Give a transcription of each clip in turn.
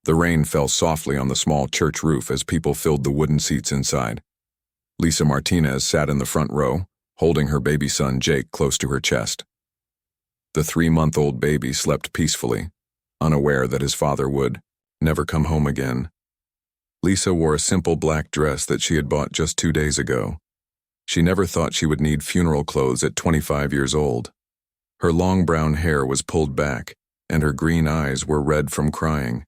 The rain fell softly on the small church roof as people filled the wooden seats inside. Lisa Martinez sat in the front row, holding her baby son Jake close to her chest. The 3-month-old baby slept peacefully, unaware that his father would never come home again. Lisa wore a simple black dress that she had bought just 2 days ago. She never thought she would need funeral clothes at 25 years old. Her long brown hair was pulled back, and her green eyes were red from crying.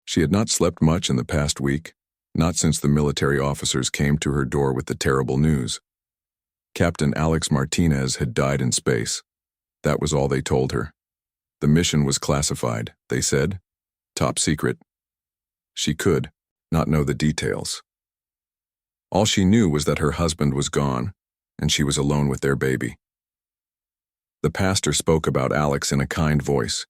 She had not slept much in the past week, not since the military officers came to her door with the terrible news. Captain Alex Martinez had died in space. That was all they told her. The mission was classified, they said. Top secret. She could not know the details. All she knew was that her husband was gone, and she was alone with their baby. The pastor spoke about Alex in a kind voice.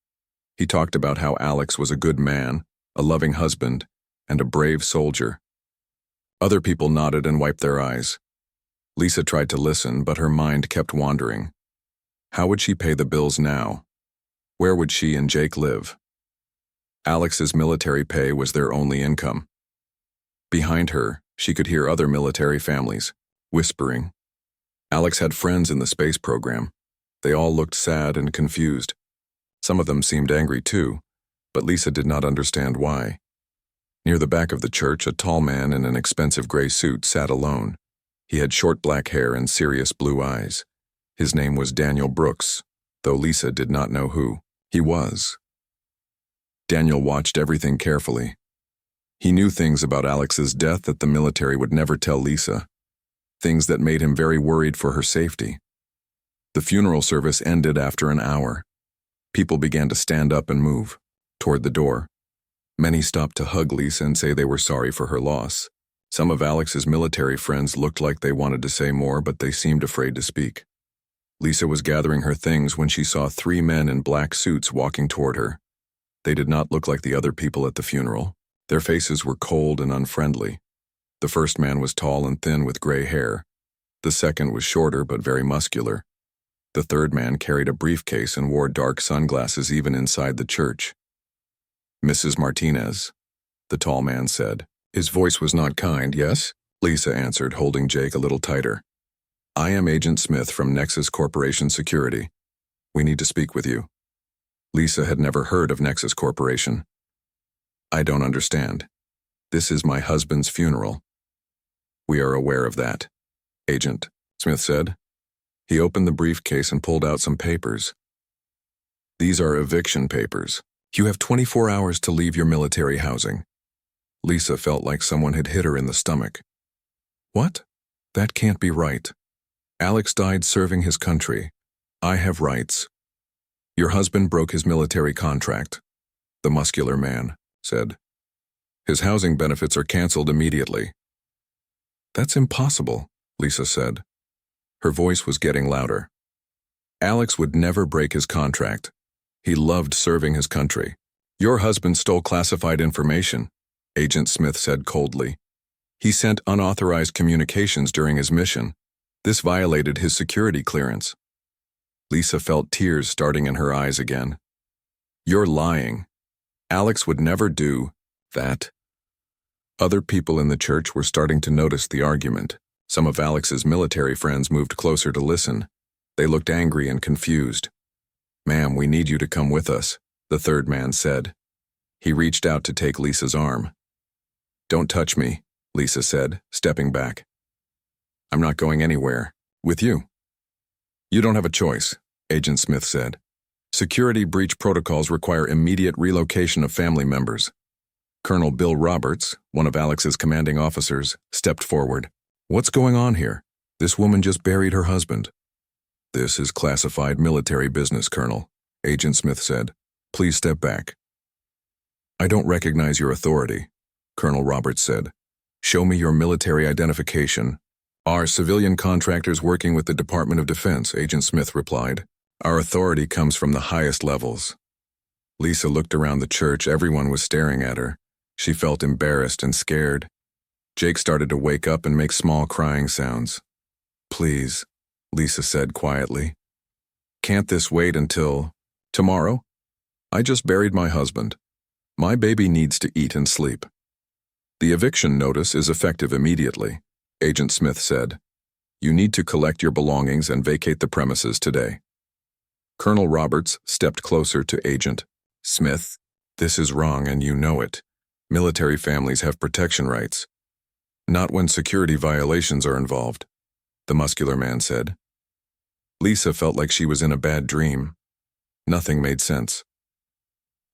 He talked about how Alex was a good man, a loving husband, and a brave soldier. Other people nodded and wiped their eyes. Lisa tried to listen, but her mind kept wandering. How would she pay the bills now? Where would she and Jake live? Alex's military pay was their only income. Behind her, she could hear other military families, whispering. Alex had friends in the space program. They all looked sad and confused. Some of them seemed angry too, but Lisa did not understand why. Near the back of the church, a tall man in an expensive gray suit sat alone. He had short black hair and serious blue eyes. His name was Daniel Brooks, though Lisa did not know who he was. Daniel watched everything carefully. He knew things about Alex's death that the military would never tell Lisa, things that made him very worried for her safety. The funeral service ended after an hour. People began to stand up and move toward the door. Many stopped to hug Lisa and say they were sorry for her loss. Some of Alex's military friends looked like they wanted to say more, but they seemed afraid to speak. Lisa was gathering her things when she saw 3 men in black suits walking toward her. They did not look like the other people at the funeral. Their faces were cold and unfriendly. The first man was tall and thin with gray hair. The second was shorter but very muscular. The third man carried a briefcase and wore dark sunglasses even inside the church. "Mrs. Martinez," the tall man said. His voice was not kind. "Yes?" Lisa answered, holding Jake a little tighter. "I am Agent Smith from Nexus Corporation Security. We need to speak with you." Lisa had never heard of Nexus Corporation. "I don't understand. This is my husband's funeral." "We are aware of that, Agent," Smith said. He opened the briefcase and pulled out some papers. "These are eviction papers. You have 24 hours to leave your military housing." Lisa felt like someone had hit her in the stomach. "What? That can't be right. Alex died serving his country. I have rights." "Your husband broke his military contract," the muscular man said. "His housing benefits are canceled immediately." "That's impossible," Lisa said. Her voice was getting louder. "Alex would never break his contract. He loved serving his country." "Your husband stole classified information," Agent Smith said coldly. "He sent unauthorized communications during his mission. This violated his security clearance." Lisa felt tears starting in her eyes again. "You're lying. Alex would never do that." Other people in the church were starting to notice the argument. Some of Alex's military friends moved closer to listen. They looked angry and confused. "Ma'am, we need you to come with us," the third man said. He reached out to take Lisa's arm. "Don't touch me," Lisa said, stepping back. "I'm not going anywhere. With you." "You don't have a choice," Agent Smith said. "Security breach protocols require immediate relocation of family members." Colonel Bill Roberts, one of Alex's commanding officers, stepped forward. "What's going on here? This woman just buried her husband." "This is classified military business, Colonel," Agent Smith said. "Please step back." "I don't recognize your authority," Colonel Roberts said. "Show me your military identification." "Our civilian contractors working with the Department of Defense," Agent Smith replied. "Our authority comes from the highest levels." Lisa looked around the church. Everyone was staring at her. She felt embarrassed and scared. Jake started to wake up and make small crying sounds. "Please," Lisa said quietly. "Can't this wait until tomorrow? I just buried my husband." My baby needs to eat and sleep. The eviction notice is effective immediately, Agent Smith said. You need to collect your belongings and vacate the premises today. Colonel Roberts stepped closer to Agent Smith. This is wrong and you know it. Military families have protection rights. Not when security violations are involved, the muscular man said. Lisa felt like she was in a bad dream. Nothing made sense.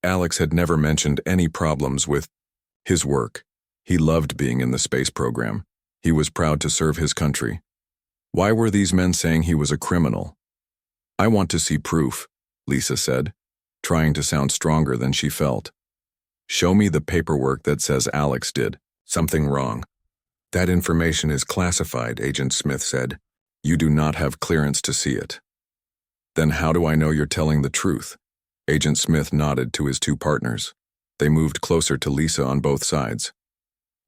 Alex had never mentioned any problems with his work. He loved being in the space program. He was proud to serve his country. Why were these men saying he was a criminal? I want to see proof, Lisa said, trying to sound stronger than she felt. Show me the paperwork that says Alex did something wrong. That information is classified, Agent Smith said. You do not have clearance to see it. Then how do I know you're telling the truth? Agent Smith nodded to his two partners. They moved closer to Lisa on both sides.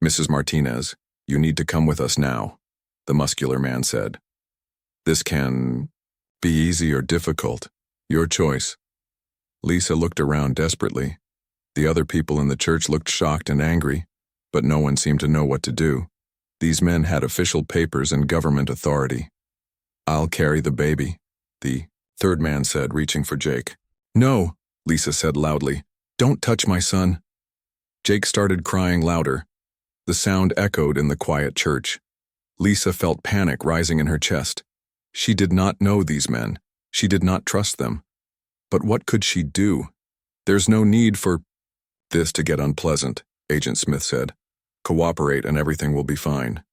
Mrs. Martinez, you need to come with us now, the muscular man said. This can be easy or difficult. Your choice. Lisa looked around desperately. The other people in the church looked shocked and angry, but no one seemed to know what to do. These men had official papers and government authority. I'll carry the baby, the third man said, reaching for Jake. No, Lisa said loudly. Don't touch my son. Jake started crying louder. The sound echoed in the quiet church. Lisa felt panic rising in her chest. She did not know these men. She did not trust them. But what could she do? There's no need for this to get unpleasant, Agent Smith said. Cooperate and everything will be fine.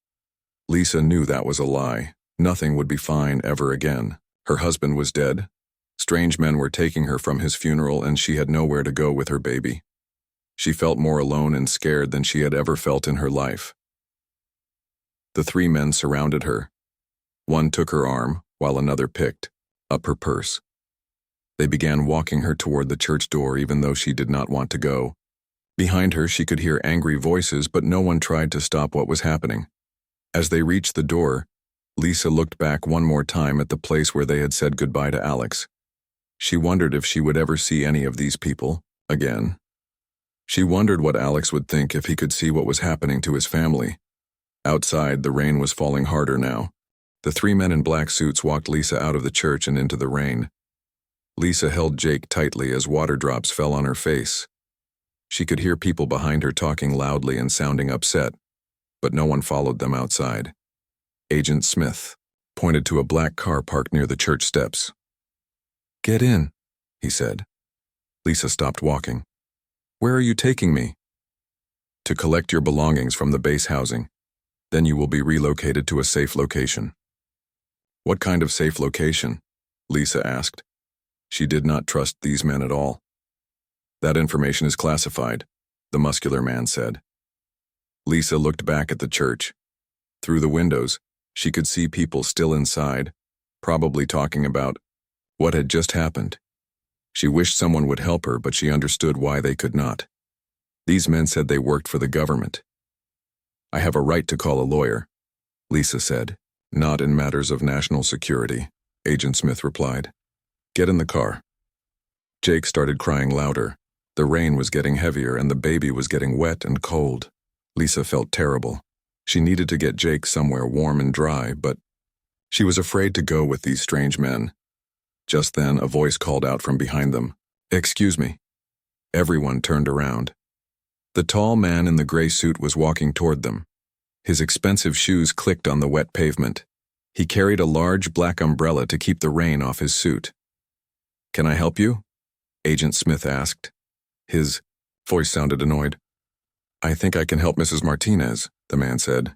Lisa knew that was a lie. Nothing would be fine ever again. Her husband was dead. Strange men were taking her from his funeral and she had nowhere to go with her baby. She felt more alone and scared than she had ever felt in her life. The three men surrounded her. One took her arm, while another picked up her purse. They began walking her toward the church door even though she did not want to go. Behind her she could hear angry voices, but no one tried to stop what was happening. As they reached the door, Lisa looked back one more time at the place where they had said goodbye to Alex. She wondered if she would ever see any of these people again. She wondered what Alex would think if he could see what was happening to his family. Outside, the rain was falling harder now. The three men in black suits walked Lisa out of the church and into the rain. Lisa held Jake tightly as water drops fell on her face. She could hear people behind her talking loudly and sounding upset, but no one followed them outside. Agent Smith pointed to a black car parked near the church steps. Get in, he said. Lisa stopped walking. Where are you taking me? To collect your belongings from the base housing. Then you will be relocated to a safe location. What kind of safe location? Lisa asked. She did not trust these men at all. That information is classified, the muscular man said. Lisa looked back at the church. Through the windows, she could see people still inside, probably talking about what had just happened. She wished someone would help her, but she understood why they could not. These men said they worked for the government. I have a right to call a lawyer, Lisa said. Not in matters of national security, Agent Smith replied. Get in the car. Jake started crying louder. The rain was getting heavier and the baby was getting wet and cold. Lisa felt terrible. She needed to get Jake somewhere warm and dry, but she was afraid to go with these strange men. Just then, a voice called out from behind them. Excuse me. Everyone turned around. The tall man in the gray suit was walking toward them. His expensive shoes clicked on the wet pavement. He carried a large black umbrella to keep the rain off his suit. Can I help you? Agent Smith asked. His voice sounded annoyed. I think I can help Mrs. Martinez, the man said.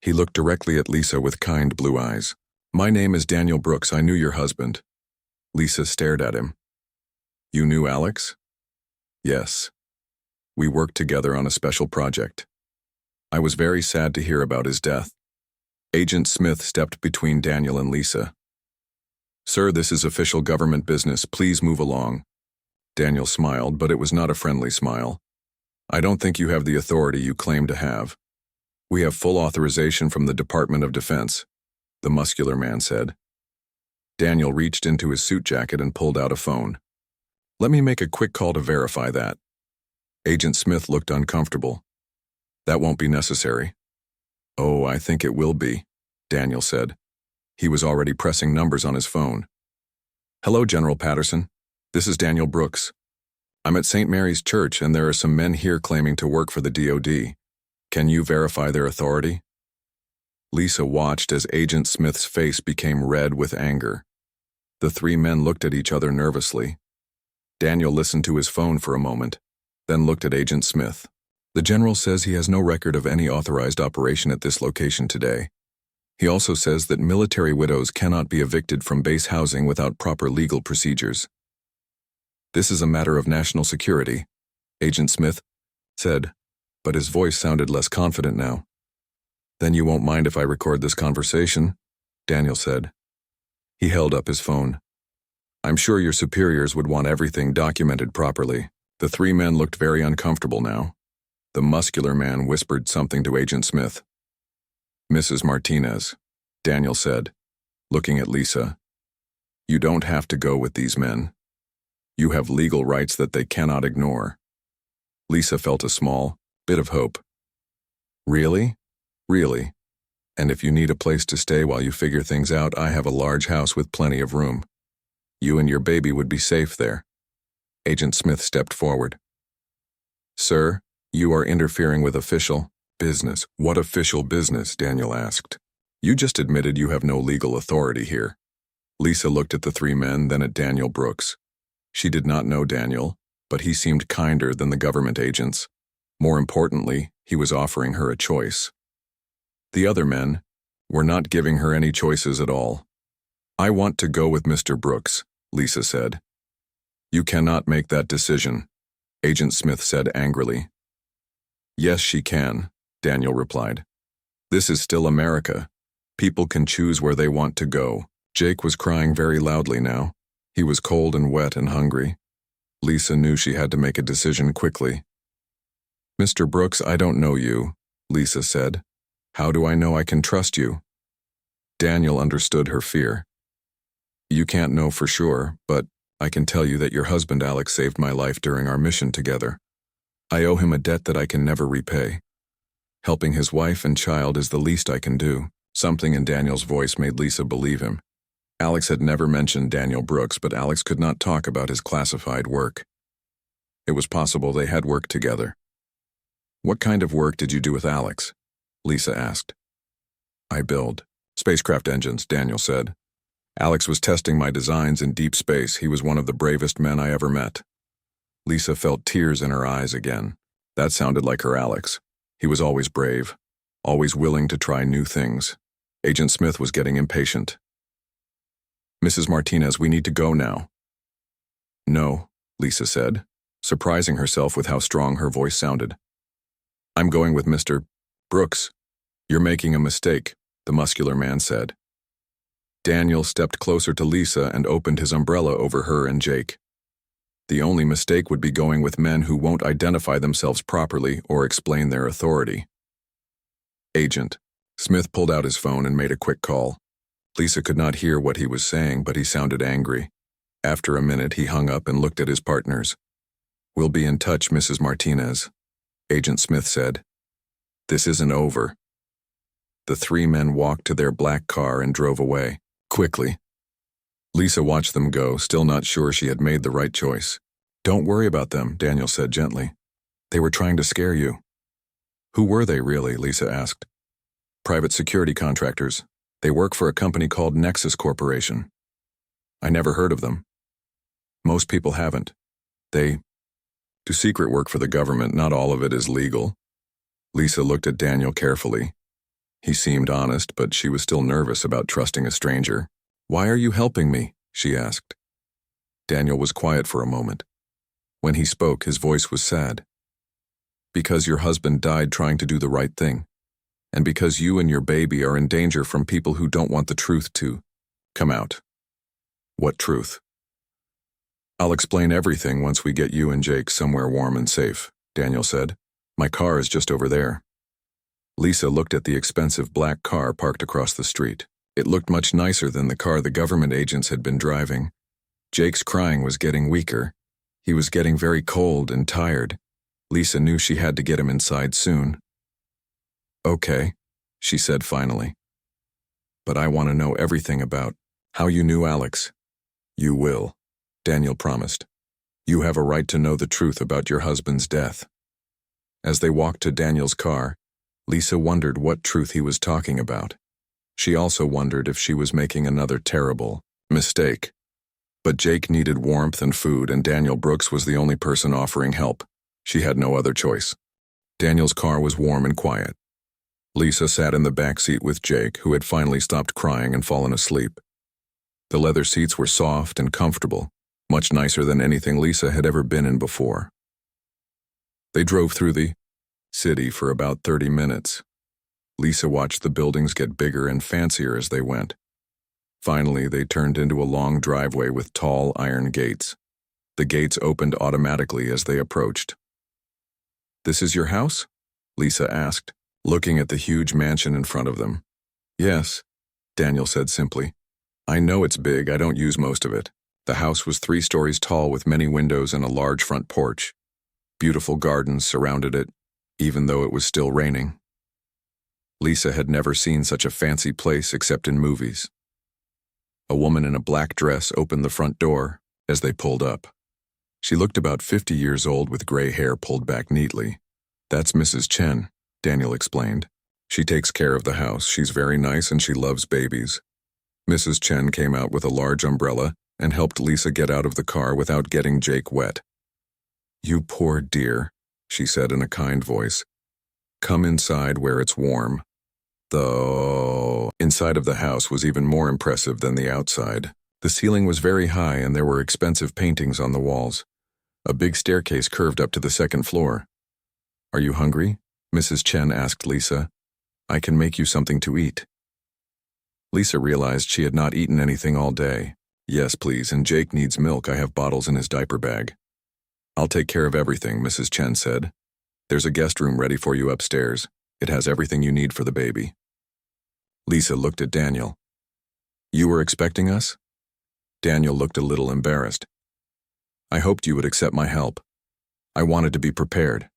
He looked directly at Lisa with kind blue eyes. My name is Daniel Brooks. I knew your husband. Lisa stared at him. You knew Alex? Yes. We worked together on a special project. I was very sad to hear about his death. Agent Smith stepped between Daniel and Lisa. Sir, this is official government business. Please move along. Daniel smiled, but it was not a friendly smile. I don't think you have the authority you claim to have. We have full authorization from the Department of Defense, the muscular man said. Daniel reached into his suit jacket and pulled out a phone. Let me make a quick call to verify that. Agent Smith looked uncomfortable. That won't be necessary. Oh, I think it will be, Daniel said. He was already pressing numbers on his phone. Hello, General Patterson. This is Daniel Brooks. I'm at St. Mary's Church and there are some men here claiming to work for the DOD. Can you verify their authority? Lisa watched as Agent Smith's face became red with anger. The three men looked at each other nervously. Daniel listened to his phone for a moment, then looked at Agent Smith. The general says he has no record of any authorized operation at this location today. He also says that military widows cannot be evicted from base housing without proper legal procedures. This is a matter of national security, Agent Smith said, but his voice sounded less confident now. Then you won't mind if I record this conversation, Daniel said. He held up his phone. I'm sure your superiors would want everything documented properly. The three men looked very uncomfortable now. The muscular man whispered something to Agent Smith. Mrs. Martinez, Daniel said, looking at Lisa. You don't have to go with these men. You have legal rights that they cannot ignore. Lisa felt a small bit of hope. Really? Really? And if you need a place to stay while you figure things out, I have a large house with plenty of room. You and your baby would be safe there. Agent Smith stepped forward. Sir, you are interfering with official business. What official business? Daniel asked. You just admitted you have no legal authority here. Lisa looked at the three men, then at Daniel Brooks. She did not know Daniel, but he seemed kinder than the government agents. More importantly, he was offering her a choice. The other men were not giving her any choices at all. I want to go with Mr. Brooks, Lisa said. You cannot make that decision, Agent Smith said angrily. Yes, she can, Daniel replied. This is still America. People can choose where they want to go. Jake was crying very loudly now. He was cold and wet and hungry. Lisa knew she had to make a decision quickly. Mr. Brooks, I don't know you, Lisa said. How do I know I can trust you? Daniel understood her fear. You can't know for sure, but I can tell you that your husband Alex saved my life during our mission together. I owe him a debt that I can never repay. Helping his wife and child is the least I can do. Something in Daniel's voice made Lisa believe him. Alex had never mentioned Daniel Brooks, but Alex could not talk about his classified work. It was possible they had worked together. What kind of work did you do with Alex? Lisa asked. I build spacecraft engines, Daniel said. Alex was testing my designs in deep space. He was one of the bravest men I ever met. Lisa felt tears in her eyes again. That sounded like her Alex. He was always brave, always willing to try new things. Agent Smith was getting impatient. Mrs. Martinez, we need to go now. No, Lisa said, surprising herself with how strong her voice sounded. I'm going with Mr. Brooks. You're making a mistake, the muscular man said. Daniel stepped closer to Lisa and opened his umbrella over her and Jake. The only mistake would be going with men who won't identify themselves properly or explain their authority. Agent. Smith pulled out his phone and made a quick call. Lisa could not hear what he was saying, but he sounded angry. After a minute, he hung up and looked at his partners. We'll be in touch, Mrs. Martinez, Agent Smith said. This isn't over. The three men walked to their black car and drove away, quickly. Lisa watched them go, still not sure she had made the right choice. Don't worry about them, Daniel said gently. They were trying to scare you. Who were they really? Lisa asked. Private security contractors. They work for a company called Nexus Corporation. I never heard of them. Most people haven't. They do secret work for the government. Not all of it is legal. Lisa looked at Daniel carefully. He seemed honest, but she was still nervous about trusting a stranger. Why are you helping me? She asked. Daniel was quiet for a moment. When he spoke, his voice was sad. Because your husband died trying to do the right thing, and because you and your baby are in danger from people who don't want the truth to come out. What truth? I'll explain everything once we get you and Jake somewhere warm and safe, Daniel said. My car is just over there. Lisa looked at the expensive black car parked across the street. It looked much nicer than the car the government agents had been driving. Jake's crying was getting weaker. He was getting very cold and tired. Lisa knew she had to get him inside soon. "Okay," she said finally. "But I want to know everything about how you knew Alex." "You will," Daniel promised. "You have a right to know the truth about your husband's death." As they walked to Daniel's car, Lisa wondered what truth he was talking about. She also wondered if she was making another terrible mistake. But Jake needed warmth and food, and Daniel Brooks was the only person offering help. She had no other choice. Daniel's car was warm and quiet. Lisa sat in the back seat with Jake, who had finally stopped crying and fallen asleep. The leather seats were soft and comfortable, much nicer than anything Lisa had ever been in before. They drove through the city for about 30 minutes. Lisa watched the buildings get bigger and fancier as they went. Finally, they turned into a long driveway with tall iron gates. The gates opened automatically as they approached. "This is your house?" Lisa asked, looking at the huge mansion in front of them. "Yes," Daniel said simply. "I know it's big, I don't use most of it." The house was 3 stories tall with many windows and a large front porch. Beautiful gardens surrounded it, even though it was still raining. Lisa had never seen such a fancy place except in movies. A woman in a black dress opened the front door as they pulled up. She looked about 50 years old with gray hair pulled back neatly. "That's Mrs. Chen," Daniel explained. "She takes care of the house. She's very nice and she loves babies." Mrs. Chen came out with a large umbrella and helped Lisa get out of the car without getting Jake wet. "You poor dear," she said in a kind voice. "Come inside where it's warm." The inside of the house was even more impressive than the outside. The ceiling was very high and there were expensive paintings on the walls. A big staircase curved up to the 2nd floor. "Are you hungry?" Mrs. Chen asked Lisa. "I can make you something to eat." Lisa realized she had not eaten anything all day. "Yes, please, and Jake needs milk. I have bottles in his diaper bag." "I'll take care of everything," Mrs. Chen said. "There's a guest room ready for you upstairs. It has everything you need for the baby." Lisa looked at Daniel. "You were expecting us?" Daniel looked a little embarrassed. "I hoped you would accept my help. I wanted to be prepared."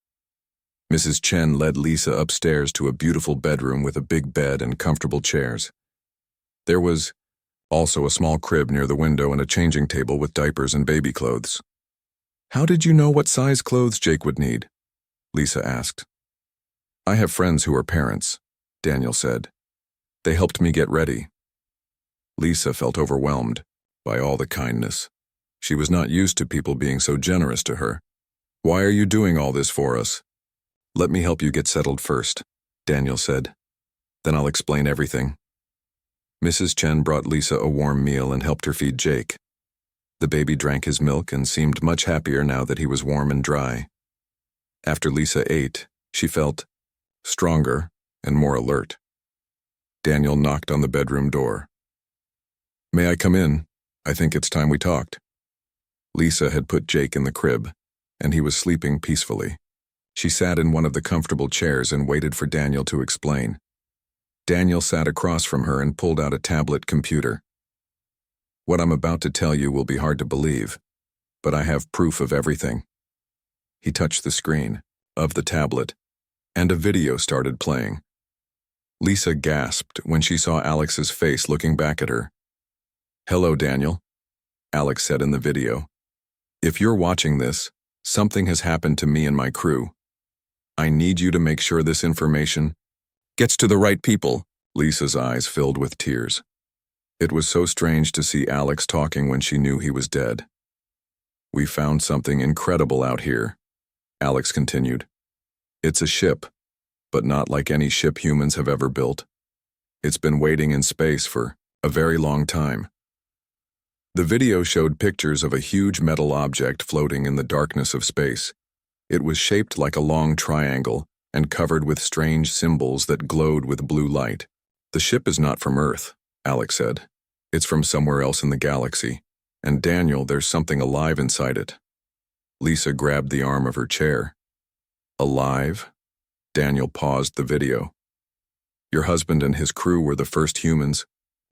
Mrs. Chen led Lisa upstairs to a beautiful bedroom with a big bed and comfortable chairs. There was also a small crib near the window and a changing table with diapers and baby clothes. "How did you know what size clothes Jake would need?" Lisa asked. "I have friends who are parents," Daniel said. "They helped me get ready." Lisa felt overwhelmed by all the kindness. She was not used to people being so generous to her. "Why are you doing all this for us?" "Let me help you get settled first," Daniel said. "Then I'll explain everything." Mrs. Chen brought Lisa a warm meal and helped her feed Jake. The baby drank his milk and seemed much happier now that he was warm and dry. After Lisa ate, she felt stronger and more alert. Daniel knocked on the bedroom door. "May I come in? I think it's time we talked." Lisa had put Jake in the crib, and he was sleeping peacefully. She sat in one of the comfortable chairs and waited for Daniel to explain. Daniel sat across from her and pulled out a tablet computer. "What I'm about to tell you will be hard to believe, but I have proof of everything." He touched the screen of the tablet, and a video started playing. Lisa gasped when she saw Alex's face looking back at her. "Hello, Daniel," Alex said in the video. "If you're watching this, something has happened to me and my crew. I need you to make sure this information gets to the right people." Lisa's eyes filled with tears. It was so strange to see Alex talking when she knew he was dead. "We found something incredible out here," Alex continued. "It's a ship, but not like any ship humans have ever built. It's been waiting in space for a very long time." The video showed pictures of a huge metal object floating in the darkness of space. It was shaped like a long triangle and covered with strange symbols that glowed with blue light. "The ship is not from Earth," Alex said. "It's from somewhere else in the galaxy. And Daniel, there's something alive inside it." Lisa grabbed the arm of her chair. "Alive?" Daniel paused the video. "Your husband and his crew were the first humans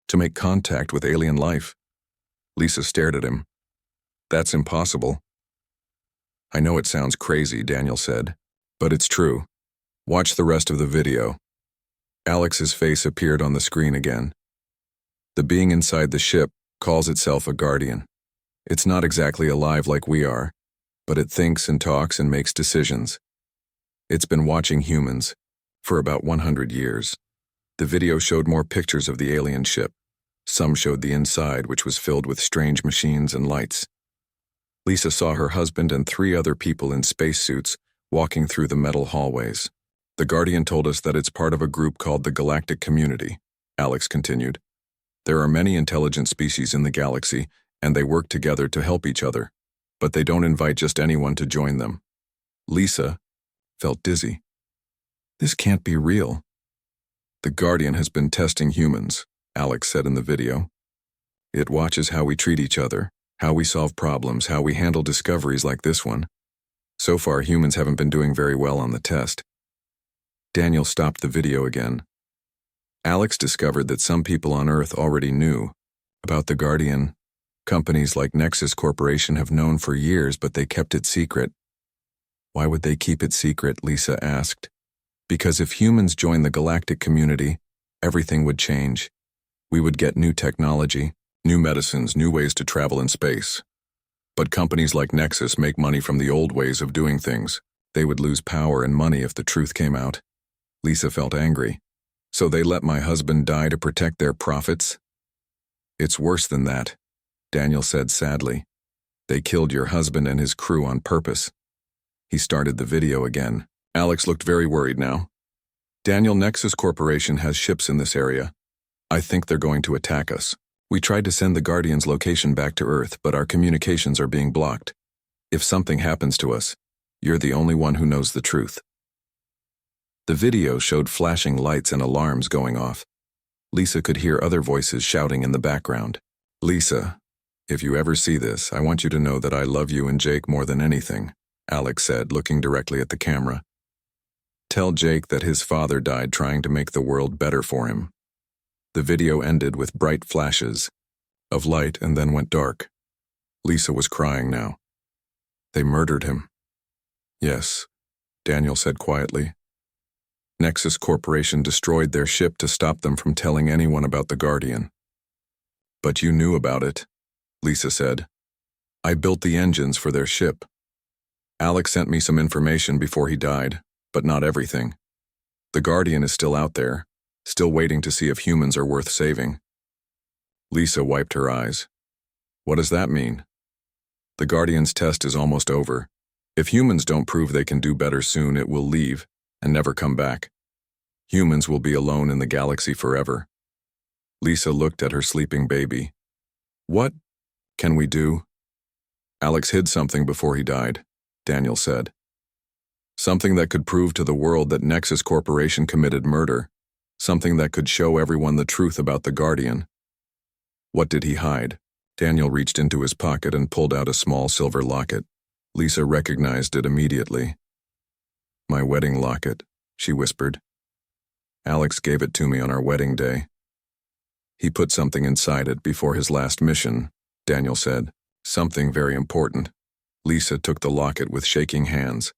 to make contact with alien life." Lisa stared at him. "That's impossible." I know it sounds crazy, Daniel said, but it's true. Watch the rest of the video. Alex's face appeared on the screen again. The being inside the ship calls itself a guardian. It's not exactly alive like we are, but it thinks and talks and makes decisions. It's been watching humans for about 100 years. The video showed more pictures of the alien ship. Some showed the inside, which was filled with strange machines and lights. Lisa saw her husband and 3 other people in spacesuits walking through the metal hallways. The Guardian told us that it's part of a group called the Galactic Community, Alex continued. There are many intelligent species in the galaxy, and they work together to help each other, but they don't invite just anyone to join them. Lisa felt dizzy. This can't be real. The Guardian has been testing humans, Alex said in the video. It watches how we treat each other, how we solve problems, how we handle discoveries like this one. So far, humans haven't been doing very well on the test. Daniel stopped the video again. Alex discovered that some people on Earth already knew about the Guardian. Companies like Nexus Corporation have known for years, but they kept it secret. Why would they keep it secret? Lisa asked. Because if humans joined the galactic community, everything would change. We would get new technology, new medicines, new ways to travel in space. But companies like Nexus make money from the old ways of doing things. They would lose power and money if the truth came out. Lisa felt angry. So they let my husband die to protect their profits? It's worse than that, Daniel said sadly. They killed your husband and his crew on purpose. He started the video again. Alex looked very worried now. Daniel, Nexus Corporation has ships in this area. I think they're going to attack us. We tried to send the Guardian's location back to Earth, but our communications are being blocked. If something happens to us, you're the only one who knows the truth. The video showed flashing lights and alarms going off. Lisa could hear other voices shouting in the background. Lisa, if you ever see this, I want you to know that I love you and Jake more than anything, Alex said, looking directly at the camera. Tell Jake that his father died trying to make the world better for him. The video ended with bright flashes of light and then went dark. Lisa was crying now. They murdered him. Yes, Daniel said quietly. Nexus Corporation destroyed their ship to stop them from telling anyone about the Guardian. But you knew about it, Lisa said. I built the engines for their ship. Alex sent me some information before he died, but not everything. The Guardian is still out there, still waiting to see if humans are worth saving. Lisa wiped her eyes. What does that mean? The Guardian's test is almost over. If humans don't prove they can do better soon, it will leave and never come back. Humans will be alone in the galaxy forever. Lisa looked at her sleeping baby. What can we do? Alex hid something before he died, Daniel said. Something that could prove to the world that Nexus Corporation committed murder. Something that could show everyone the truth about the Guardian. What did he hide? Daniel reached into his pocket and pulled out a small silver locket. Lisa recognized it immediately. My wedding locket, she whispered. Alex gave it to me on our wedding day. He put something inside it before his last mission, Daniel said. Something very important. Lisa took the locket with shaking hands.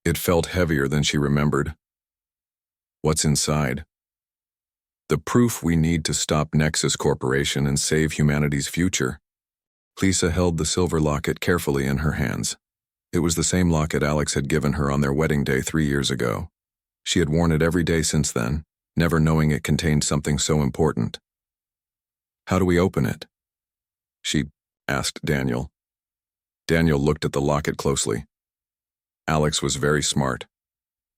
It felt heavier than she remembered. What's inside? The proof we need to stop Nexus Corporation and save humanity's future. Lisa held the silver locket carefully in her hands. It was the same locket Alex had given her on their wedding day 3 years ago. She had worn it every day since then, never knowing it contained something so important. How do we open it? She asked Daniel. Daniel looked at the locket closely. Alex was very smart.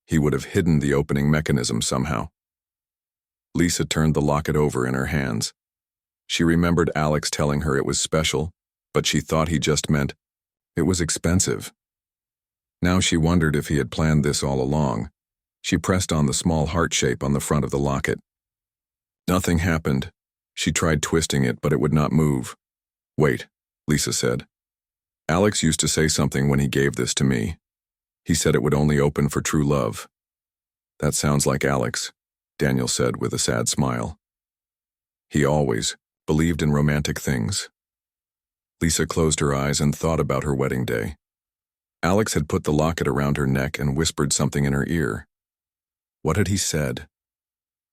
He would have hidden the opening mechanism somehow. Lisa turned the locket over in her hands. She remembered Alex telling her it was special, but she thought he just meant it was expensive. Now she wondered if he had planned this all along. She pressed on the small heart shape on the front of the locket. Nothing happened. She tried twisting it, but it would not move. Wait, Lisa said. Alex used to say something when he gave this to me. He said it would only open for true love. That sounds like Alex, Daniel said with a sad smile. He always believed in romantic things. Lisa closed her eyes and thought about her wedding day. Alex had put the locket around her neck and whispered something in her ear. What had he said?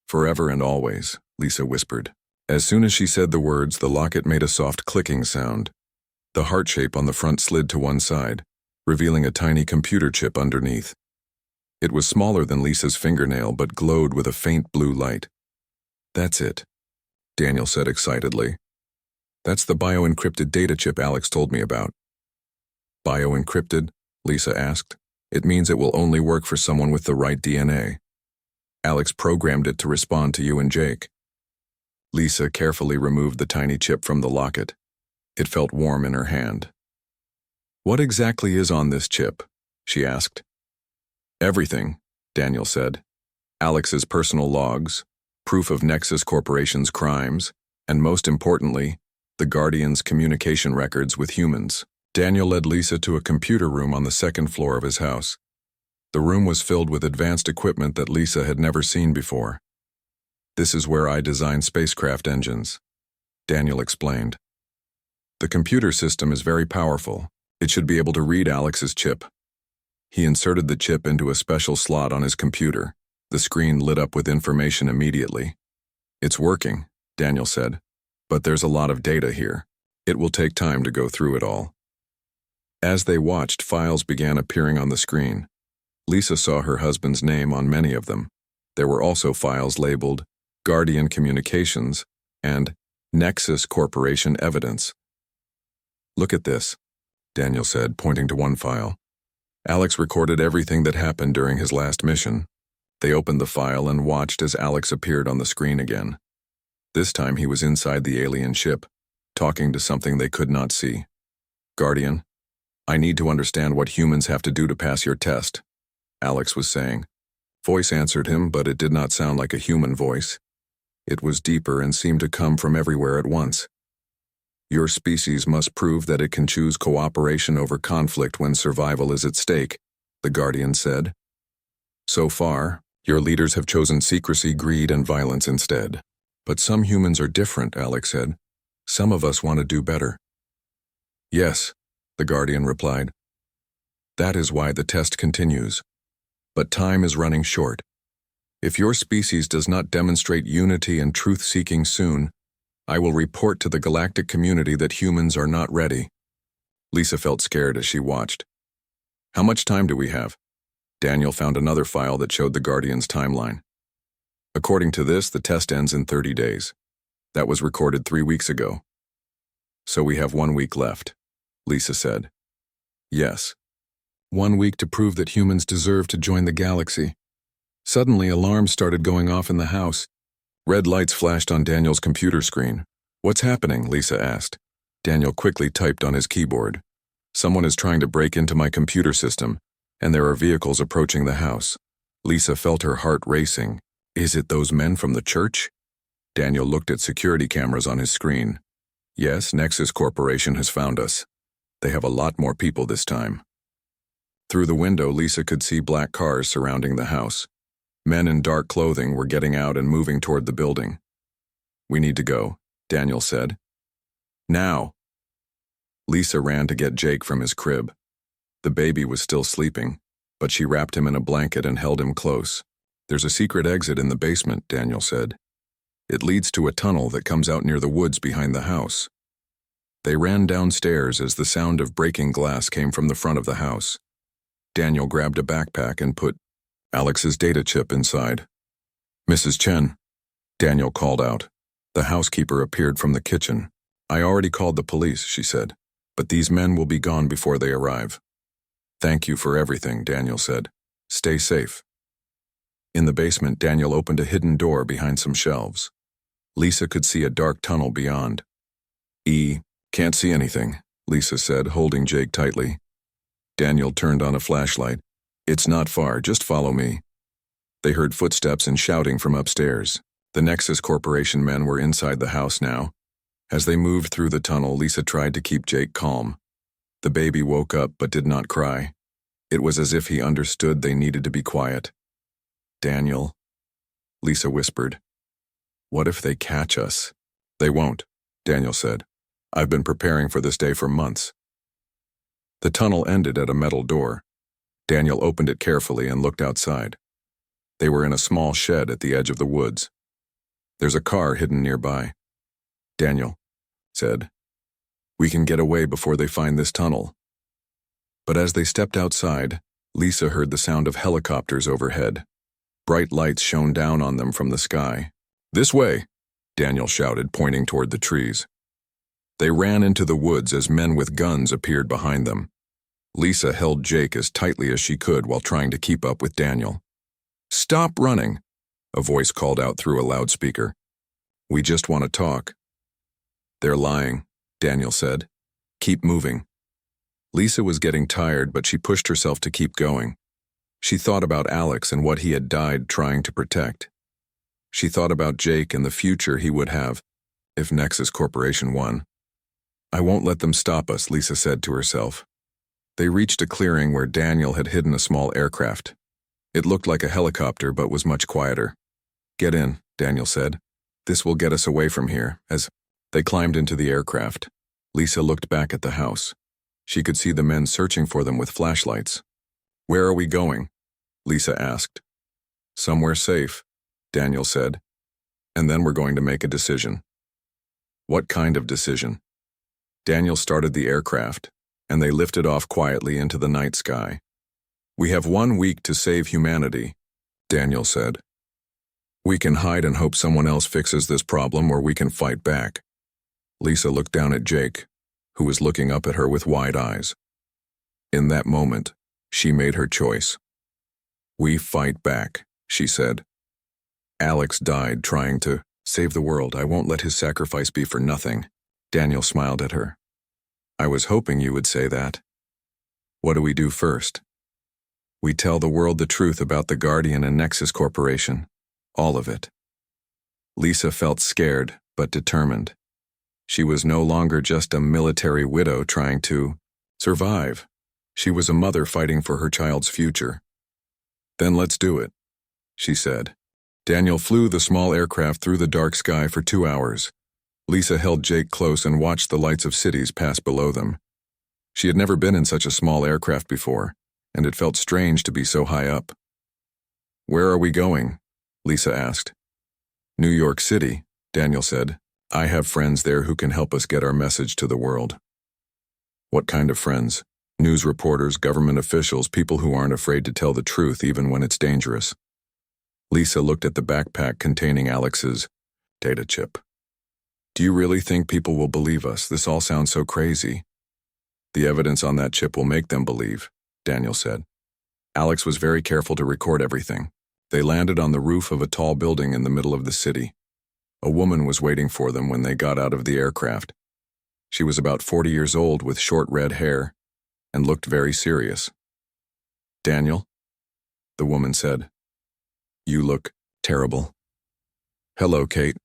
Forever and always, Lisa whispered. As soon as she said the words, the locket made a soft clicking sound. The heart shape on the front slid to one side, revealing a tiny computer chip underneath. It was smaller than Lisa's fingernail but glowed with a faint blue light. That's it, Daniel said excitedly. That's the bio-encrypted data chip Alex told me about. Bio-encrypted? Lisa asked. It means it will only work for someone with the right DNA. Alex programmed it to respond to you and Jake. Lisa carefully removed the tiny chip from the locket. It felt warm in her hand. What exactly is on this chip? She asked. Everything, Daniel said. Alex's personal logs, proof of Nexus Corporation's crimes, and most importantly, the Guardian's communication records with humans. Daniel led Lisa to a computer room on the second floor of his house. The room was filled with advanced equipment that Lisa had never seen before. This is where I design spacecraft engines, Daniel explained. The computer system is very powerful. It should be able to read Alex's chip. He inserted the chip into a special slot on his computer. The screen lit up with information immediately. It's working, Daniel said, but there's a lot of data here. It will take time to go through it all. As they watched, files began appearing on the screen. Lisa saw her husband's name on many of them. There were also files labeled Guardian Communications and Nexus Corporation Evidence. Look at this, Daniel said, pointing to one file. Alex recorded everything that happened during his last mission. They opened the file and watched as Alex appeared on the screen again. This time he was inside the alien ship, talking to something they could not see. Guardian, I need to understand what humans have to do to pass your test, Alex was saying. Voice answered him, but it did not sound like a human voice. It was deeper and seemed to come from everywhere at once. Your species must prove that it can choose cooperation over conflict when survival is at stake, the Guardian said. So far, your leaders have chosen secrecy, greed, and violence instead. But some humans are different, Alex said. Some of us want to do better. Yes, the Guardian replied. That is why the test continues. But time is running short. If your species does not demonstrate unity and truth-seeking soon, I will report to the galactic community that humans are not ready. Lisa felt scared as she watched. How much time do we have? Daniel found another file that showed the Guardian's timeline. According to this, the test ends in 30 days. That was recorded 3 weeks ago. So we have 1 week left, Lisa said. Yes. 1 week to prove that humans deserve to join the galaxy. Suddenly, alarms started going off in the house. Red lights flashed on Daniel's computer screen. What's happening? Lisa asked. Daniel quickly typed on his keyboard. Someone is trying to break into my computer system, and there are vehicles approaching the house. Lisa felt her heart racing. Is it those men from the church? Daniel looked at security cameras on his screen. Yes, Nexus Corporation has found us. They have a lot more people this time. Through the window, Lisa could see black cars surrounding the house. Men in dark clothing were getting out and moving toward the building. We need to go, Daniel said. Now. Lisa ran to get Jake from his crib. The baby was still sleeping, but she wrapped him in a blanket and held him close. There's a secret exit in the basement, Daniel said. It leads to a tunnel that comes out near the woods behind the house. They ran downstairs as the sound of breaking glass came from the front of the house. Daniel grabbed a backpack and put Alex's data chip inside. Mrs. Chen, Daniel called out. The housekeeper appeared from the kitchen. I already called the police, she said, but these men will be gone before they arrive. Thank you for everything, Daniel said. Stay safe. In the basement, Daniel opened a hidden door behind some shelves. Lisa could see a dark tunnel beyond. Can't see anything, Lisa said, holding Jake tightly. Daniel turned on a flashlight. It's not far, just follow me. They heard footsteps and shouting from upstairs. The Nexus Corporation men were inside the house now. As they moved through the tunnel, Lisa tried to keep Jake calm. The baby woke up but did not cry. It was as if he understood they needed to be quiet. Daniel, Lisa whispered. What if they catch us? They won't, Daniel said. I've been preparing for this day for months. The tunnel ended at a metal door. Daniel opened it carefully and looked outside. They were in a small shed at the edge of the woods. There's a car hidden nearby. Daniel said, "We can get away before they find this tunnel." But as they stepped outside, Lisa heard the sound of helicopters overhead. Bright lights shone down on them from the sky. "This way," Daniel shouted, pointing toward the trees. They ran into the woods as men with guns appeared behind them. Lisa held Jake as tightly as she could while trying to keep up with Daniel. "Stop running," a voice called out through a loudspeaker. "We just want to talk." "They're lying," Daniel said. "Keep moving." Lisa was getting tired, but she pushed herself to keep going. She thought about Alex and what he had died trying to protect. She thought about Jake and the future he would have if Nexus Corporation won. "I won't let them stop us," Lisa said to herself. They reached a clearing where Daniel had hidden a small aircraft. It looked like a helicopter but was much quieter. "Get in," Daniel said. "This will get us away from here." As they climbed into the aircraft, Lisa looked back at the house. She could see the men searching for them with flashlights. "Where are we going?" Lisa asked. "Somewhere safe," Daniel said. "And then we're going to make a decision." "What kind of decision?" Daniel started the aircraft, and they lifted off quietly into the night sky. "We have 1 week to save humanity," Daniel said. "We can hide and hope someone else fixes this problem, or we can fight back." Lisa looked down at Jake, who was looking up at her with wide eyes. In that moment, she made her choice. "We fight back," she said. "Alex died trying to save the world. I won't let his sacrifice be for nothing." Daniel smiled at her. "I was hoping you would say that." "What do we do first?" "We tell the world the truth about the Guardian and Nexus Corporation. All of it." Lisa felt scared, but determined. She was no longer just a military widow trying to survive. She was a mother fighting for her child's future. "Then let's do it," she said. Daniel flew the small aircraft through the dark sky for 2 hours. Lisa held Jake close and watched the lights of cities pass below them. She had never been in such a small aircraft before, and it felt strange to be so high up. "Where are we going?" Lisa asked. "New York City," Daniel said. "I have friends there who can help us get our message to the world." "What kind of friends?" "News reporters, government officials, people who aren't afraid to tell the truth even when it's dangerous." Lisa looked at the backpack containing Alex's data chip. "Do you really think people will believe us? This all sounds so crazy." "The evidence on that chip will make them believe," Daniel said. Alex was very careful to record everything. They landed on the roof of a tall building in the middle of the city. A woman was waiting for them when they got out of the aircraft. She was about 40 years old with short red hair and looked very serious. "Daniel," the woman said, "you look terrible." "Hello, Kate,"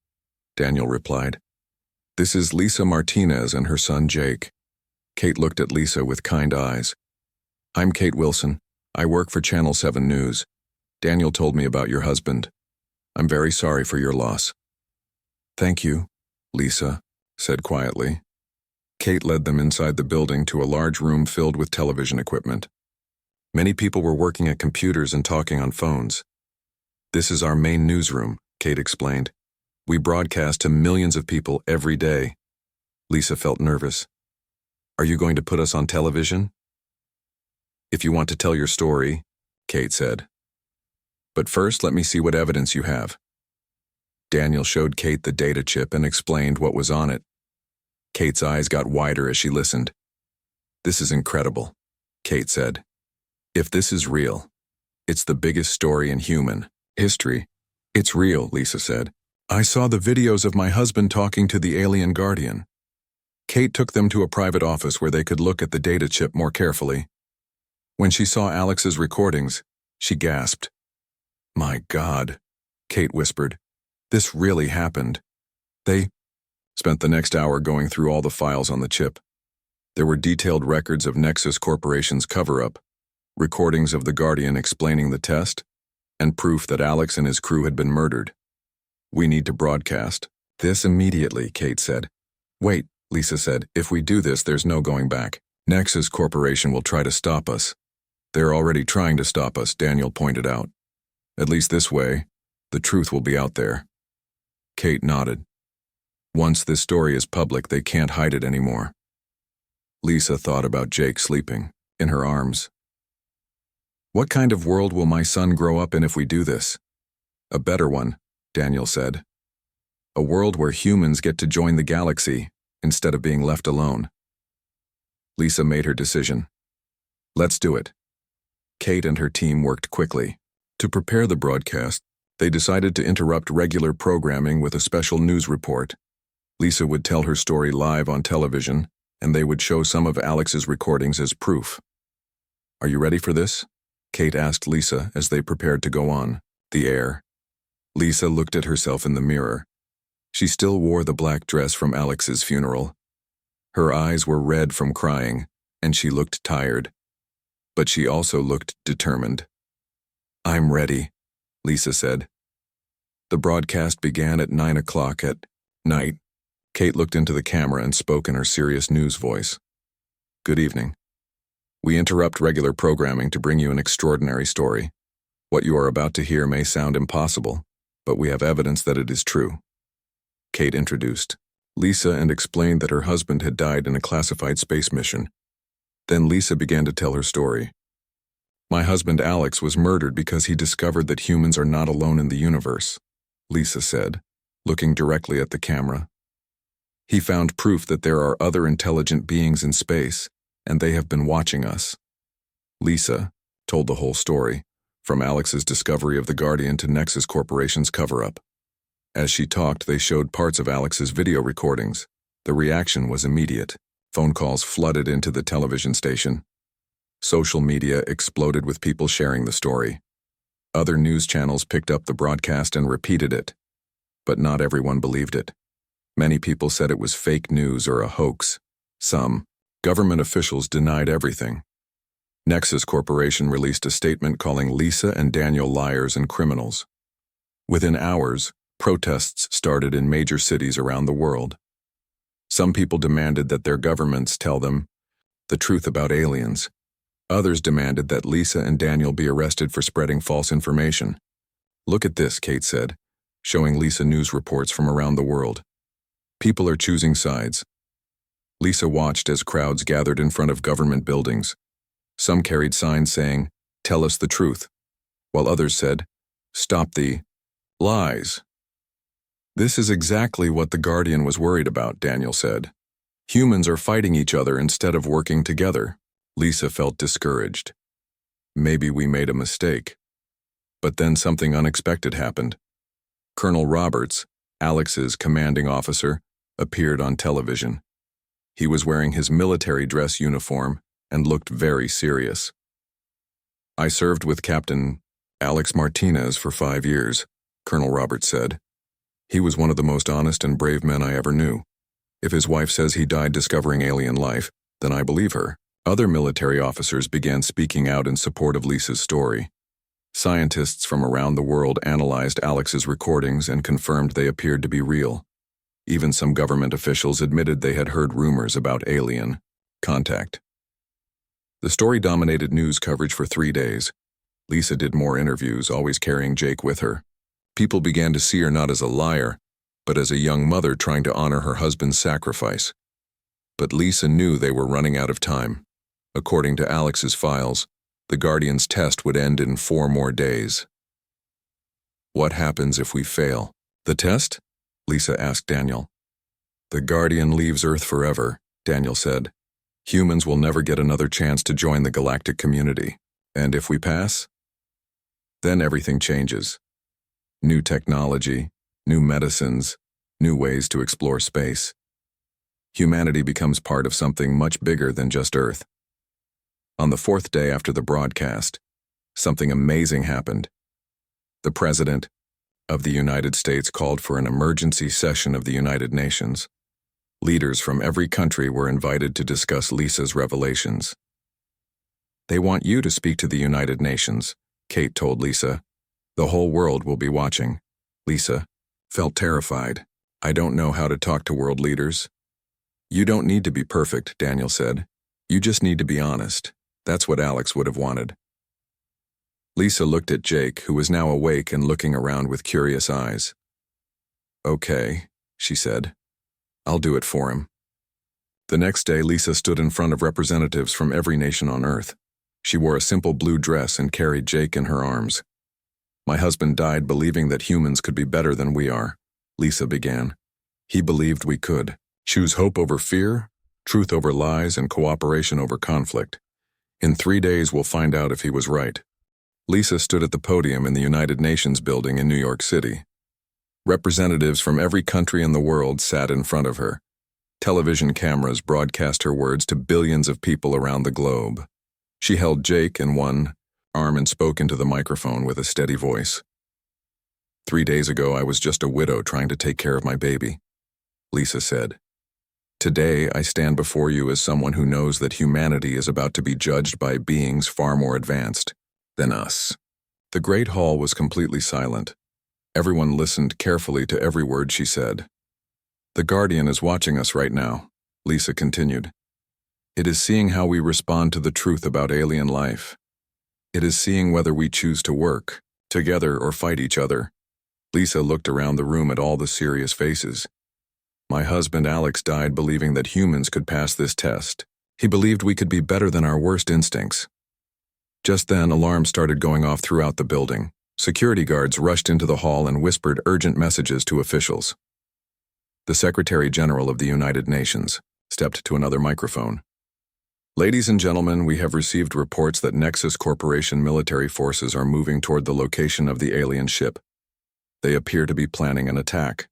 Daniel replied. "This is Lisa Martinez and her son Jake." Kate looked at Lisa with kind eyes. "I'm Kate Wilson. I work for Channel 7 News. Daniel told me about your husband. I'm very sorry for your loss." "Thank you," Lisa said quietly. Kate led them inside the building to a large room filled with television equipment. Many people were working at computers and talking on phones. "This is our main newsroom," Kate explained. "We broadcast to millions of people every day." Lisa felt nervous. "Are you going to put us on television?" "If you want to tell your story," Kate said. "But first, let me see what evidence you have." Daniel showed Kate the data chip and explained what was on it. Kate's eyes got wider as she listened. "This is incredible," Kate said. "If this is real, it's the biggest story in human history." "It's real," Lisa said. "I saw the videos of my husband talking to the alien guardian." Kate took them to a private office where they could look at the data chip more carefully. When she saw Alex's recordings, she gasped. "My God," Kate whispered. "This really happened." They spent the next hour going through all the files on the chip. There were detailed records of Nexus Corporation's cover-up, recordings of the Guardian explaining the test, and proof that Alex and his crew had been murdered. "We need to broadcast this immediately," Kate said. "Wait," Lisa said. "If we do this, there's no going back." Nexus Corporation will try to stop us. They're already trying to stop us, Daniel pointed out. At least this way, the truth will be out there. Kate nodded. Once this story is public, they can't hide it anymore. Lisa thought about Jake sleeping in her arms. What kind of world will my son grow up in if we do this? A better one, Daniel said. A world where humans get to join the galaxy instead of being left alone. Lisa made her decision. Let's do it. Kate and her team worked quickly. To prepare the broadcast, they decided to interrupt regular programming with a special news report. Lisa would tell her story live on television, and they would show some of Alex's recordings as proof. Are you ready for this? Kate asked Lisa as they prepared to go on the air. Lisa looked at herself in the mirror. She still wore the black dress from Alex's funeral. Her eyes were red from crying, and she looked tired. But she also looked determined. I'm ready, Lisa said. The broadcast began at 9 o'clock at night. Kate looked into the camera and spoke in her serious news voice. Good evening. We interrupt regular programming to bring you an extraordinary story. What you are about to hear may sound impossible, but we have evidence that it is true. Kate introduced Lisa and explained that her husband had died in a classified space mission. Then Lisa began to tell her story. My husband Alex was murdered because he discovered that humans are not alone in the universe, Lisa said, looking directly at the camera. He found proof that there are other intelligent beings in space, and they have been watching us. Lisa told the whole story, from Alex's discovery of the Guardian to Nexus Corporation's cover-up. As she talked, they showed parts of Alex's video recordings. The reaction was immediate. Phone calls flooded into the television station. Social media exploded with people sharing the story. Other news channels picked up the broadcast and repeated it. But not everyone believed it. Many people said it was fake news or a hoax. Some government officials denied everything. Nexus Corporation released a statement calling Lisa and Daniel liars and criminals. Within hours, protests started in major cities around the world. Some people demanded that their governments tell them the truth about aliens. Others demanded that Lisa and Daniel be arrested for spreading false information. Look at this, Kate said, showing Lisa news reports from around the world. People are choosing sides. Lisa watched as crowds gathered in front of government buildings. Some carried signs saying, "Tell us the truth," while others said, "Stop the lies." This is exactly what the Guardian was worried about, Daniel said. Humans are fighting each other instead of working together. Lisa felt discouraged. Maybe we made a mistake. But then something unexpected happened. Colonel Roberts, Alex's commanding officer, appeared on television. He was wearing his military dress uniform and looked very serious. I served with Captain Alex Martinez for 5 years, Colonel Roberts said. He was one of the most honest and brave men I ever knew. If his wife says he died discovering alien life, then I believe her. Other military officers began speaking out in support of Lisa's story. Scientists from around the world analyzed Alex's recordings and confirmed they appeared to be real. Even some government officials admitted they had heard rumors about alien contact. The story dominated news coverage for 3 days. Lisa did more interviews, always carrying Jake with her. People began to see her not as a liar, but as a young mother trying to honor her husband's sacrifice. But Lisa knew they were running out of time. According to Alex's files, the Guardian's test would end in 4 more days. What happens if we fail? The test? Lisa asked Daniel. The Guardian leaves Earth forever, Daniel said. Humans will never get another chance to join the galactic community. And if we pass? Then everything changes. New technology, new medicines, new ways to explore space. Humanity becomes part of something much bigger than just Earth. On the 4th day after the broadcast, something amazing happened. The President of the United States called for an emergency session of the United Nations. Leaders from every country were invited to discuss Lisa's revelations. They want you to speak to the United Nations, Kate told Lisa. The whole world will be watching. Lisa felt terrified. I don't know how to talk to world leaders. You don't need to be perfect, Daniel said. You just need to be honest. That's what Alex would have wanted. Lisa looked at Jake, who was now awake and looking around with curious eyes. Okay, she said. I'll do it for him. The next day, Lisa stood in front of representatives from every nation on Earth. She wore a simple blue dress and carried Jake in her arms. My husband died believing that humans could be better than we are, Lisa began. He believed we could choose hope over fear, truth over lies, and cooperation over conflict. In 3 days, we'll find out if he was right. Lisa stood at the podium in the United Nations building in New York City. Representatives from every country in the world sat in front of her. Television cameras broadcast her words to billions of people around the globe. She held Jake in one arm and spoke into the microphone with a steady voice. 3 days ago, I was just a widow trying to take care of my baby, Lisa said. Today, I stand before you as someone who knows that humanity is about to be judged by beings far more advanced than us. The Great Hall was completely silent. Everyone listened carefully to every word she said. The Guardian is watching us right now, Lisa continued. It is seeing how we respond to the truth about alien life. It is seeing whether we choose to work together or fight each other. Lisa looked around the room at all the serious faces. My husband Alex died believing that humans could pass this test. He believed we could be better than our worst instincts. Just then, alarms started going off throughout the building. Security guards rushed into the hall and whispered urgent messages to officials. The Secretary General of the United Nations stepped to another microphone. Ladies and gentlemen, we have received reports that Nexus Corporation military forces are moving toward the location of the alien ship. They appear to be planning an attack.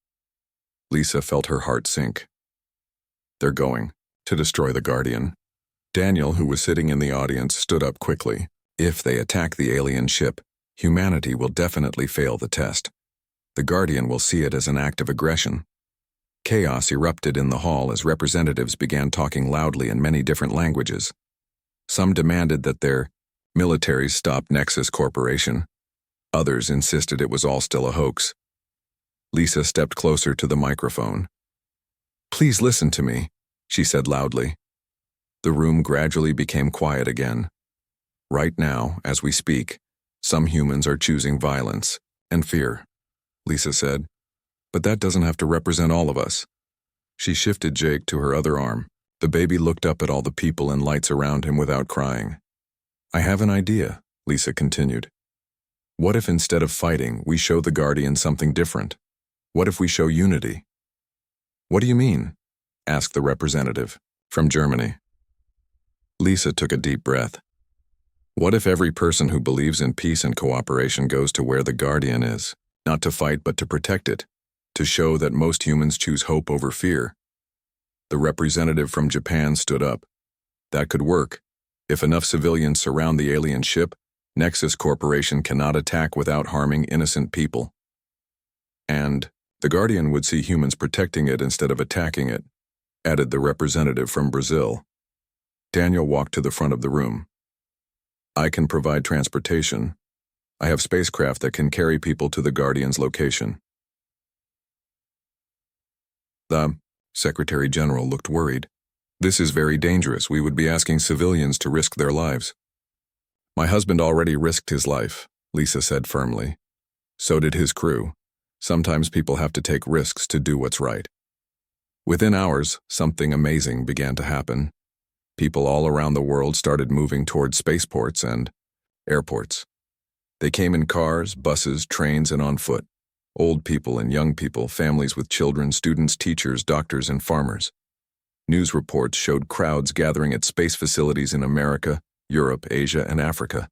Lisa felt her heart sink. They're going to destroy the Guardian. Daniel, who was sitting in the audience, stood up quickly. If they attack the alien ship, humanity will definitely fail the test. The Guardian will see it as an act of aggression. Chaos erupted in the hall as representatives began talking loudly in many different languages. Some demanded that their militaries stop Nexus Corporation. Others insisted it was all still a hoax. Lisa stepped closer to the microphone. Please listen to me, she said loudly. The room gradually became quiet again. Right now, as we speak, some humans are choosing violence and fear, Lisa said. But that doesn't have to represent all of us. She shifted Jake to her other arm. The baby looked up at all the people and lights around him without crying. I have an idea, Lisa continued. What if instead of fighting, we show the Guardian something different? What if we show unity? What do you mean? Asked the representative from Germany. Lisa took a deep breath. What if every person who believes in peace and cooperation goes to where the Guardian is, not to fight but to protect it? To show that most humans choose hope over fear. The representative from Japan stood up. That could work. If enough civilians surround the alien ship, Nexus Corporation cannot attack without harming innocent people. And the Guardian would see humans protecting it instead of attacking it, added the representative from Brazil. Daniel walked to the front of the room. I can provide transportation. I have spacecraft that can carry people to the Guardian's location. The Secretary General looked worried. This is very dangerous. We would be asking civilians to risk their lives. My husband already risked his life, Lisa said firmly. So did his crew. Sometimes people have to take risks to do what's right. Within hours, something amazing began to happen. People all around the world started moving toward spaceports and airports. They came in cars, buses, trains, and on foot. Old people and young people, families with children, students, teachers, doctors, and farmers. News reports showed crowds gathering at space facilities in America, Europe, Asia, and Africa.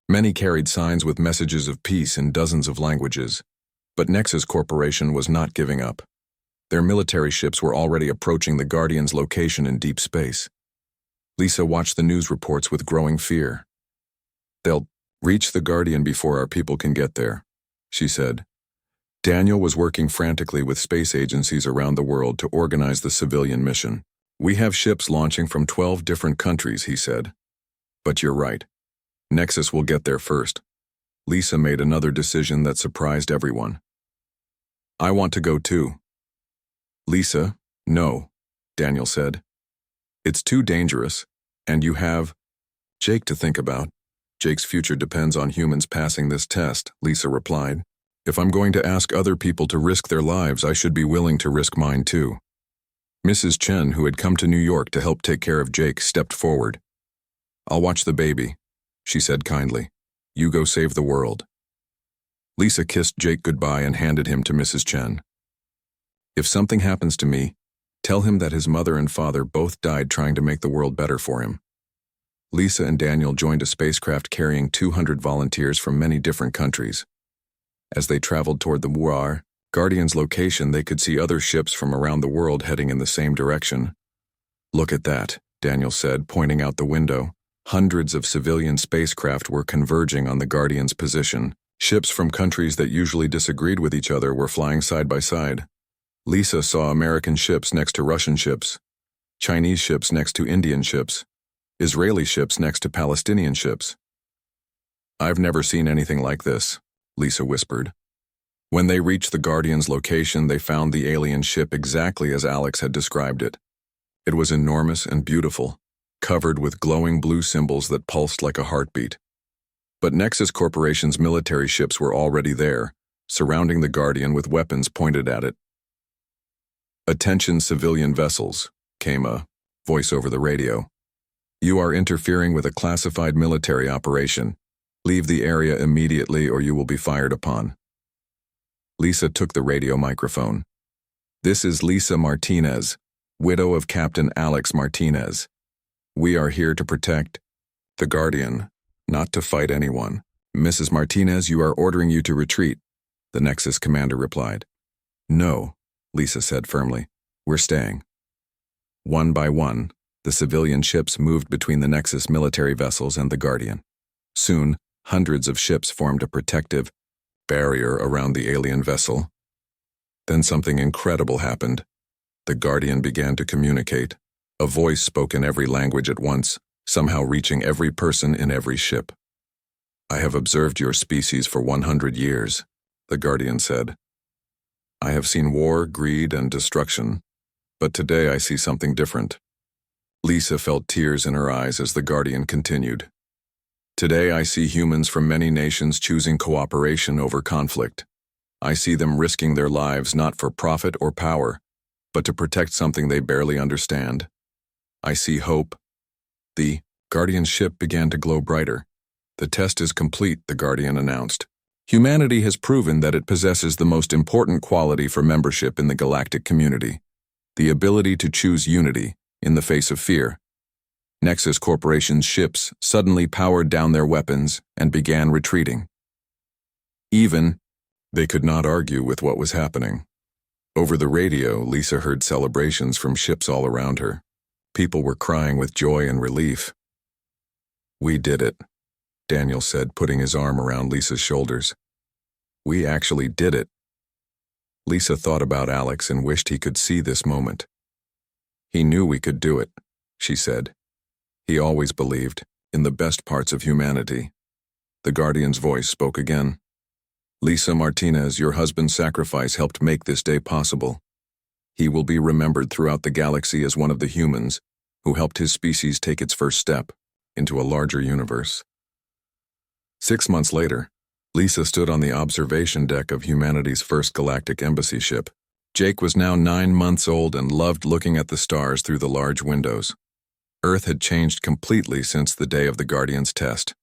Many carried signs with messages of peace in dozens of languages. But Nexus Corporation was not giving up. Their military ships were already approaching the Guardian's location in deep space. Lisa watched the news reports with growing fear. They'll reach the Guardian before our people can get there, she said. Daniel was working frantically with space agencies around the world to organize the civilian mission. We have ships launching from 12 different countries, he said. But you're right. Nexus will get there first. Lisa made another decision that surprised everyone. I want to go too. Lisa, no, Daniel said. It's too dangerous. And you have Jake to think about. Jake's future depends on humans passing this test, Lisa replied. If I'm going to ask other people to risk their lives, I should be willing to risk mine too. Mrs. Chen, who had come to New York to help take care of Jake, stepped forward. I'll watch the baby, she said kindly. You go save the world. Lisa kissed Jake goodbye and handed him to Mrs. Chen. If something happens to me, tell him that his mother and father both died trying to make the world better for him. Lisa and Daniel joined a spacecraft carrying 200 volunteers from many different countries. As they traveled toward the War Guardian's location, they could see other ships from around the world heading in the same direction. Look at that, Daniel said, pointing out the window. Hundreds of civilian spacecraft were converging on the Guardian's position. Ships from countries that usually disagreed with each other were flying side by side. Lisa saw American ships next to Russian ships, Chinese ships next to Indian ships, Israeli ships next to Palestinian ships. I've never seen anything like this, Lisa whispered. When they reached the Guardian's location, they found the alien ship exactly as Alex had described it. It was enormous and beautiful, covered with glowing blue symbols that pulsed like a heartbeat. But Nexus Corporation's military ships were already there, surrounding the Guardian with weapons pointed at it. Attention civilian vessels, came a voice over the radio. You are interfering with a classified military operation. Leave the area immediately or you will be fired upon. Lisa took the radio microphone. This is Lisa Martinez, widow of Captain Alex Martinez. We are here to protect the Guardian, not to fight anyone. Mrs. Martinez, you are ordering you to retreat, the Nexus commander replied. No, Lisa said firmly. We're staying. One by one, the civilian ships moved between the Nexus military vessels and the Guardian. Soon, hundreds of ships formed a protective barrier around the alien vessel. Then something incredible happened. The Guardian began to communicate. A voice spoke in every language at once, somehow reaching every person in every ship. I have observed your species for 100 years, the Guardian said. I have seen war, greed, and destruction, but today I see something different. Lisa felt tears in her eyes as the Guardian continued. Today I see humans from many nations choosing cooperation over conflict. I see them risking their lives not for profit or power, but to protect something they barely understand. I see hope. The Guardian ship began to glow brighter. The test is complete, the Guardian announced. Humanity has proven that it possesses the most important quality for membership in the galactic community, the ability to choose unity in the face of fear. Nexus Corporation's ships suddenly powered down their weapons and began retreating. They could not argue with what was happening. Over the radio, Lisa heard celebrations from ships all around her. People were crying with joy and relief. We did it, Daniel said, putting his arm around Lisa's shoulders. We actually did it. Lisa thought about Alex and wished he could see this moment. He knew we could do it, she said. He always believed in the best parts of humanity. The Guardian's voice spoke again. Lisa Martinez, your husband's sacrifice helped make this day possible. He will be remembered throughout the galaxy as one of the humans who helped his species take its first step into a larger universe. 6 months later, Lisa stood on the observation deck of humanity's first galactic embassy ship. Jake was now 9 months old and loved looking at the stars through the large windows. Earth had changed completely since the day of the Guardian's test.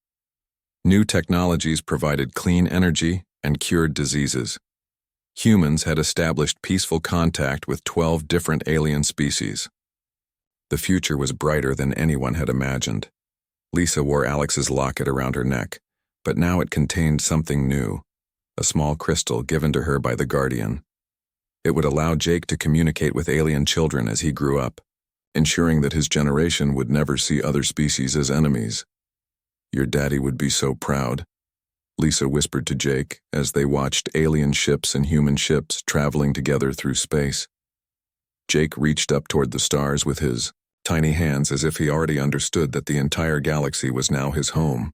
New technologies provided clean energy and cured diseases. Humans had established peaceful contact with 12 different alien species. The future was brighter than anyone had imagined. Lisa wore Alex's locket around her neck, but now it contained something new, a small crystal given to her by the Guardian. It would allow Jake to communicate with alien children as he grew up, ensuring that his generation would never see other species as enemies. Your daddy would be so proud, Lisa whispered to Jake as they watched alien ships and human ships traveling together through space. Jake reached up toward the stars with his tiny hands as if he already understood that the entire galaxy was now his home.